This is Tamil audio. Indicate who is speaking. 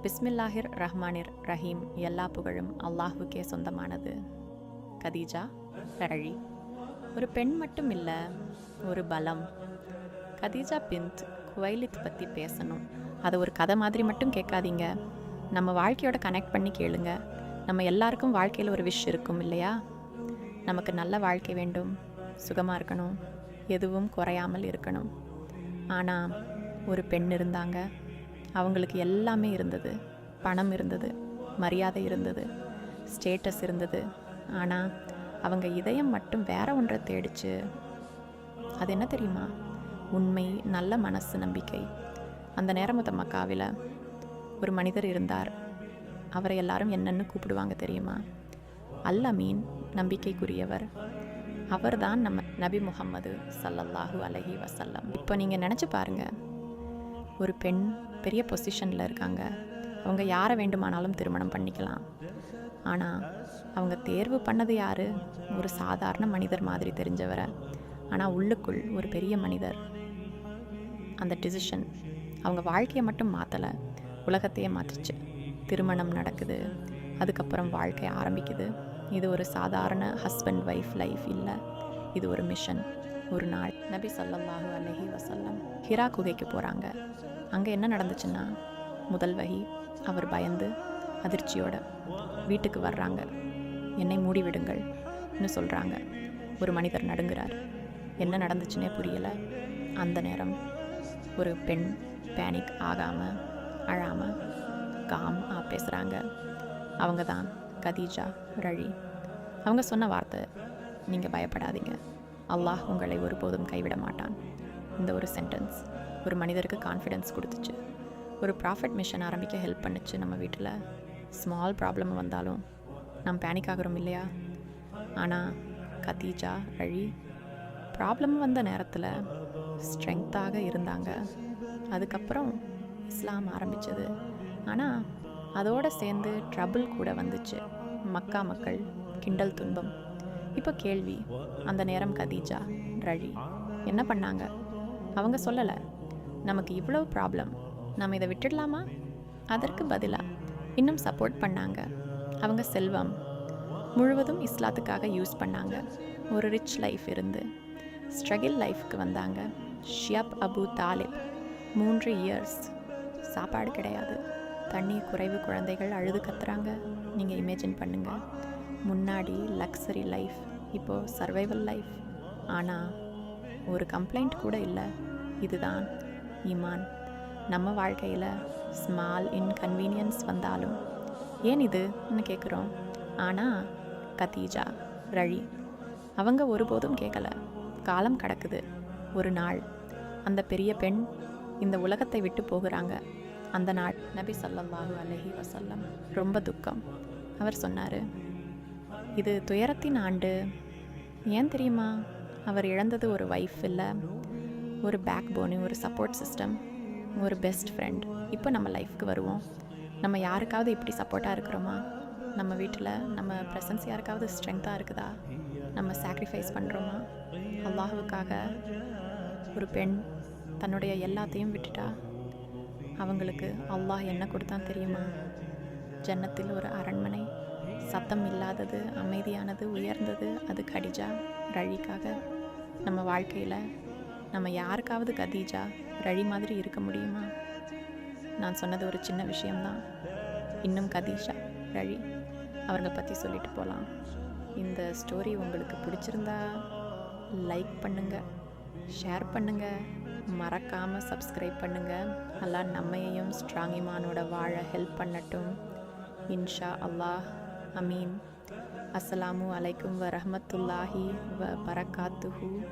Speaker 1: பிஸ்மில்லாஹிர் ரஹ்மானிர் ரஹீம். எல்லா புகழும் அல்லாஹுக்கே சொந்தமானது. கதீஜா ரழி ஒரு பெண் மட்டும் இல்லை, ஒரு பலம். கதீஜா பின்த் குவைலித் பற்றி பேசணும். அதை ஒரு கதை மாதிரி மட்டும் கேட்காதீங்க, நம்ம வாழ்க்கையோட கனெக்ட் பண்ணி கேளுங்க. நம்ம எல்லாருக்கும் வாழ்க்கையில் ஒரு விஷ் இருக்கும் இல்லையா? நமக்கு நல்ல வாழ்க்கை வேண்டும், சுகமாக இருக்கணும், எதுவும் குறையாமல் இருக்கணும். ஆனால் ஒரு பெண் இருந்தாங்க, அவங்களுக்கு எல்லாமே இருந்தது. பணம் இருந்தது, மரியாதை இருந்தது, ஸ்டேட்டஸ் இருந்தது. ஆனால் அவங்க இதயம் மட்டும் வேற ஒன்றை தேடிச்சு. அது என்ன தெரியுமா? உண்மை, நல்ல மனசு, நம்பிக்கை. அந்த நேரம் மக்காவில் ஒரு மனிதர் இருந்தார். அவரை எல்லாரும் என்னன்னு கூப்பிடுவாங்க தெரியுமா? அல் அமீன், நம்பிக்கைக்குரியவர். அவர் தான் நம்ம நபி முஹம்மது ஸல்லல்லாஹு அலைஹி வஸல்லம். இப்போ நீங்கள் நினச்சி பாருங்கள், ஒரு பெண் பெரிய பொசிஷனில் இருக்காங்க, அவங்க யாரை வேண்டுமானாலும் திருமணம் பண்ணிக்கலாம். ஆனால் அவங்க தேர்வு பண்ணது யார்? ஒரு சாதாரண மனிதர் மாதிரி தெரிஞ்சவரை. ஆனால் உள்ளுக்குள் ஒரு பெரிய மனிதர். அந்த டிசிஷன் அவங்க வாழ்க்கையை மட்டும் மாற்றலை, உலகத்தையே மாற்றிச்சு. திருமணம் நடக்குது, அதுக்கப்புறம் வாழ்க்கை ஆரம்பிக்குது. இது ஒரு சாதாரண ஹஸ்பண்ட் ஒய்ஃப் லைஃப் இல்லை, இது ஒரு மிஷன். ஒரு நாள் நபி ஸல்லல்லாஹு அலைஹி வஸல்லம் ஹிரா குகைக்கு போகிறாங்க. அங்கே என்ன நடந்துச்சுன்னா, முதல் வஹி. அவர் பயந்து அதிர்ச்சியோட வீட்டுக்கு வர்றாங்க. என்னை மூடி விடுங்கள்னு சொல்கிறாங்க. ஒரு மனிதர் நடுங்கிறார். என்ன நடந்துச்சுன்னே புரியலை. அந்த நேரம் ஒரு பெண் பேனிக் ஆகாமல், அழாமல், காம் பேசுகிறாங்க. அவங்க தான் கதீஜா ரழி. அவங்க சொன்ன வார்த்தை, நீங்கள் பயப்படாதீங்க, அல்லாஹ் உங்களை ஒருபோதும் கைவிட மாட்டான். இந்த ஒரு சென்டென்ஸ் ஒரு மனிதருக்கு கான்ஃபிடென்ஸ் கொடுத்துச்சு. ஒரு ப்ராஃபிட் மிஷன் ஆரம்பிக்க ஹெல்ப் பண்ணுச்சு. நம்ம வீட்டில் ஸ்மால் ப்ராப்ளம் வந்தாலும் நாம் பேனிக் ஆகிறோம் இல்லையா? ஆனால் கதீஜா ரழி ப்ராப்ளம் வந்த நேரத்தில் ஸ்ட்ரெங்க்த்தாக இருந்தாங்க. அதுக்கப்புறம் இஸ்லாம் ஆரம்பித்தது. ஆனால் அதோடு சேர்ந்து ட்ரபிள் கூட வந்துச்சு. மக்கா மக்கள், கிண்டல், துன்பம். இப்போ கேள்வி, அந்த நேரம் கதீஜா ரழி என்ன பண்ணாங்க? அவங்க சொல்லலை, நமக்கு இவ்வளோ ப்ராப்ளம், நம்ம இதை விட்டுடலாமா? அதற்கு பதிலாக இன்னும் சப்போர்ட் பண்ணாங்க. அவங்க செல்வம் முழுவதும் இஸ்லாத்துக்காக யூஸ் பண்ணாங்க. ஒரு ரிச் லைஃப் இருந்து ஸ்ட்ரகிள் லைஃப்க்கு வந்தாங்க. ஷியாப் அபு தாலிப் 3 இயர்ஸ் சாப்பாடு கிடையாது, தண்ணீர் குறைவு, குழந்தைகள் அழுது கத்துறாங்க. நீங்கள் இமேஜின் பண்ணுங்கள். முன்னாடி லக்ஸரி லைஃப், இப்போது சர்வைவல் லைஃப். ஆனால் ஒரு கம்ப்ளைண்ட் கூட இல்லை. இதுதான் ஈமான். நம்ம வாழ்க்கையில் ஸ்மால் இன்கன்வீனியன்ஸ் வந்தாலும் ஏன் இதுன்னு கேட்குறோம். ஆனால் கதீஜா ரழி அவங்க ஒருபோதும் கேட்கல. காலம் கடக்குது. ஒரு நாள் அந்த பெரிய பெண் இந்த உலகத்தை விட்டு போகிறாங்க. அந்த நாள் நபி ஸல்லல்லாஹு அலைஹி வஸல்லம் ரொம்ப துக்கம். அவர் சொன்னார், இது துயரத்தின் ஆண்டு. ஏன் தெரியுமா? அவர் இழந்தது ஒரு ஒய்ஃப் இல்லை, ஒரு பேக் போனு, ஒரு சப்போர்ட் சிஸ்டம், ஒரு பெஸ்ட் ஃப்ரெண்ட். இப்போ நம்ம லைஃப்க்கு வருவோம். நம்ம யாருக்காவது இப்படி சப்போர்ட்டாக இருக்கிறோமா? நம்ம வீட்டில் நம்ம ப்ரெசன்ஸ் யாருக்காவது ஸ்ட்ரென்த்தாக இருக்குதா? நம்ம சாக்ரிஃபைஸ் பண்ணுறோமா? அல்லாஹுக்காக ஒரு பெண் தன்னுடைய எல்லாத்தையும் விட்டுட்டா. அவங்களுக்கு அல்லாஹ் என்ன கொடுத்தான் தெரியுமா? ஜன்னத்தில் ஒரு அரண்மனை, சத்தம் இல்லாதது, அமைதியானது, உயர்ந்தது. அது கதீஜா ரழிக்காக. நம்ம வாழ்க்கையில் நம்ம யாருக்காவது கதீஜா ரழி மாதிரி இருக்க முடியுமா? நான் சொன்னது ஒரு சின்ன விஷயம்தான். இன்னும் கதீஜா ரழி அவர்களை பற்றி சொல்லிட்டு போகலாம். இந்த ஸ்டோரி உங்களுக்கு பிடிச்சிருந்தா லைக் பண்ணுங்கள், ஷேர் பண்ணுங்கள், மறக்காமல் சப்ஸ்கிரைப் பண்ணுங்கள். அல்லாஹ் நம்மையும் ஸ்ட்ராங் ஈமானோட வாழ ஹெல்ப் பண்ணட்டும். இன்ஷா அல்லாஹ். அமீன். அஸ்ஸலாமு அலைக்கும் வரஹ்மத்துல்லாஹி வ பரகாத்துஹு.